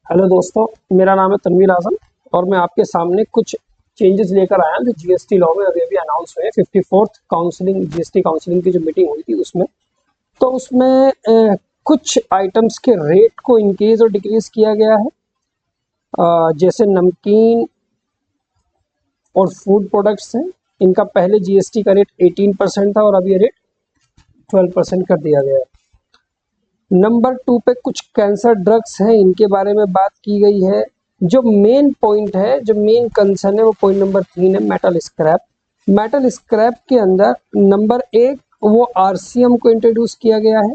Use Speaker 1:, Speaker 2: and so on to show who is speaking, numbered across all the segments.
Speaker 1: Hello दोस्तों, मेरा नाम है तनवीर आजम और मैं आपके सामने कुछ चेंजेस लेकर आया हूं जो जीएसटी लॉ में अभी अभी अनाउंस हुए। 54th काउंसलिंग जीएसटी काउंसलिंग की जो मीटिंग हुई थी उसमें कुछ आइटम्स के रेट को इंक्रीज और डिक्रीज किया गया है। जैसे नमकीन और फूड प्रोडक्ट्स हैं, इनका पहले जीएसटी का रेट 18% था और अभी ये रेट 12% कर दिया गया है। नंबर 2 पे कुछ कैंसर ड्रग्स हैं, इनके बारे में बात की गई है। जो मेन पॉइंट है, जो मेन कंसर्न है, वो पॉइंट नंबर 3 है, मेटल स्क्रैप। मेटल स्क्रैप के अंदर नंबर 1 वो आरसीएम को इंट्रोड्यूस किया गया है।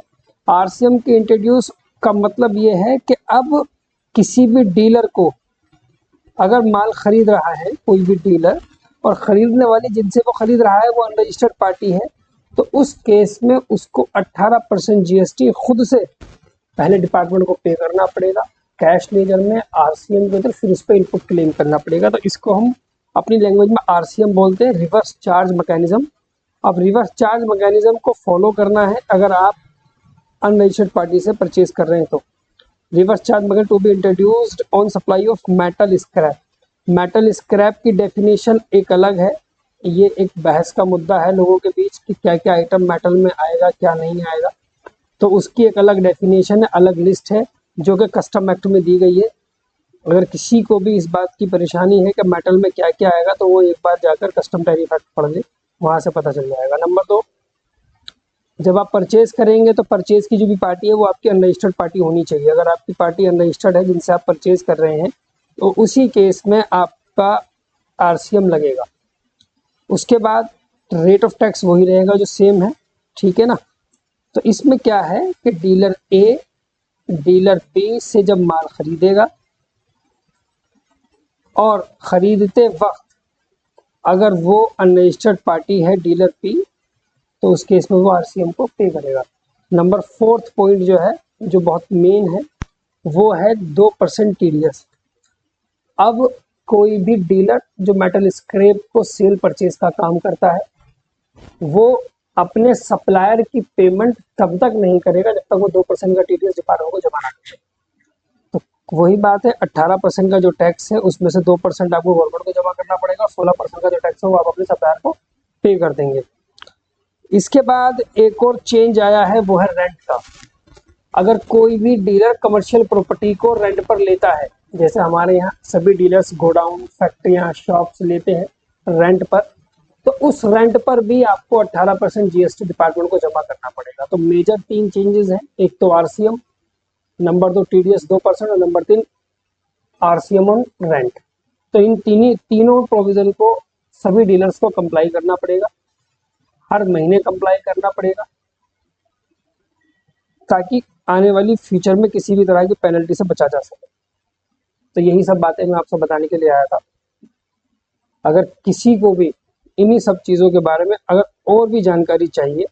Speaker 1: आरसीएम के इंट्रोड्यूस का मतलब ये है कि अब किसी भी डीलर को अगर माल खरीद रहा है कोई भी डीलर और खरीदने वाली जिनसे वो खरीद रहा है वो अनरजिस्टर्ड पार्टी है, तो उस केस में उसको 18% जीएसटी खुद से पहले डिपार्टमेंट को पे करना पड़ेगा कैश लेजर में, आरसीएम के अंदर, फिर उस पर इनपुट क्लेम करना पड़ेगा। तो इसको हम अपनी लैंग्वेज में आरसीएम बोलते हैं, रिवर्स चार्ज मैकेनिज्म। अब रिवर्स चार्ज मैकेनिज्म को फॉलो करना है अगर आप अनरजिस्टर्ड पार्टी से परचेज कर रहे हैं तो। Reverse charge mechanism to be introduced on supply of metal scrap. Metal scrap की डेफिनेशन एक अलग है, ये एक बहस का मुद्दा है लोगों के बीच कि क्या क्या आइटम मेटल में आएगा क्या नहीं आएगा। तो उसकी एक अलग डेफिनेशन है, अलग लिस्ट है जो कि कस्टम एक्ट में दी गई है। अगर किसी को भी इस बात की परेशानी है कि मेटल में क्या क्या आएगा तो वो एक बार जाकर कस्टम टैरिफ एक्ट पढ़ ले, वहाँ से पता चल जाएगा। नंबर 2, जब आप परचेज करेंगे तो परचेज की जो भी पार्टी है वो आपकी अनरजिस्टर्ड पार्टी होनी चाहिए। अगर आपकी पार्टी अनरजिस्टर्ड है जिनसे आप परचेज कर रहे हैं तो उसी केस में आपका आरसीएम लगेगा। उसके बाद रेट ऑफ टैक्स वही रहेगा जो सेम है, ठीक है ना। तो इसमें क्या है कि डीलर ए डीलर बी से जब माल खरीदेगा और खरीदते वक्त अगर वो अनरजिस्टर्ड पार्टी है डीलर पी, तो उस केस में वो आरसीएम को पे करेगा। नंबर 4th पॉइंट जो है, जो बहुत मेन है, वो है 2% टीडीएस। अब कोई भी डीलर जो मेटल स्क्रैप को सेल परचेज का काम करता है वो अपने सप्लायर की पेमेंट तब तक नहीं करेगा जब तक वो 2% का टीडीएस डिपार्टमेंट को जमा ना करे। तो वही बात है, 18% का जो टैक्स है उसमें से 2% आपको गवर्नमेंट को जमा करना पड़ेगा, 16% का जो टैक्स है वो आप अपने सप्लायर को पे कर देंगे। इसके बाद एक और चेंज आया है, वो है रेंट का। अगर कोई भी डीलर कमर्शियल प्रॉपर्टी को रेंट पर लेता है, जैसे हमारे यहाँ सभी डीलर्स गोडाउन, फैक्ट्रियाँ, शॉप्स लेते हैं रेंट पर, तो उस रेंट पर भी आपको 18% जीएसटी डिपार्टमेंट को जमा करना पड़ेगा। तो मेजर 3 चेंजेस हैं, एक तो आरसीएम, नंबर 2 टीडीएस 2% और नंबर 3 आरसीएम ऑन रेंट। तो इन तीनों प्रोविजन को सभी डीलर्स को कंप्लाई करना पड़ेगा, हर महीने कंप्लाई करना पड़ेगा, ताकि आने वाली फ्यूचर में किसी भी तरह की पेनल्टी से बचा जा सके। तो यही सब बातें मैं आपसे बताने के लिए आया था। अगर किसी को भी इन्हीं सब चीज़ों के बारे में अगर और भी जानकारी चाहिए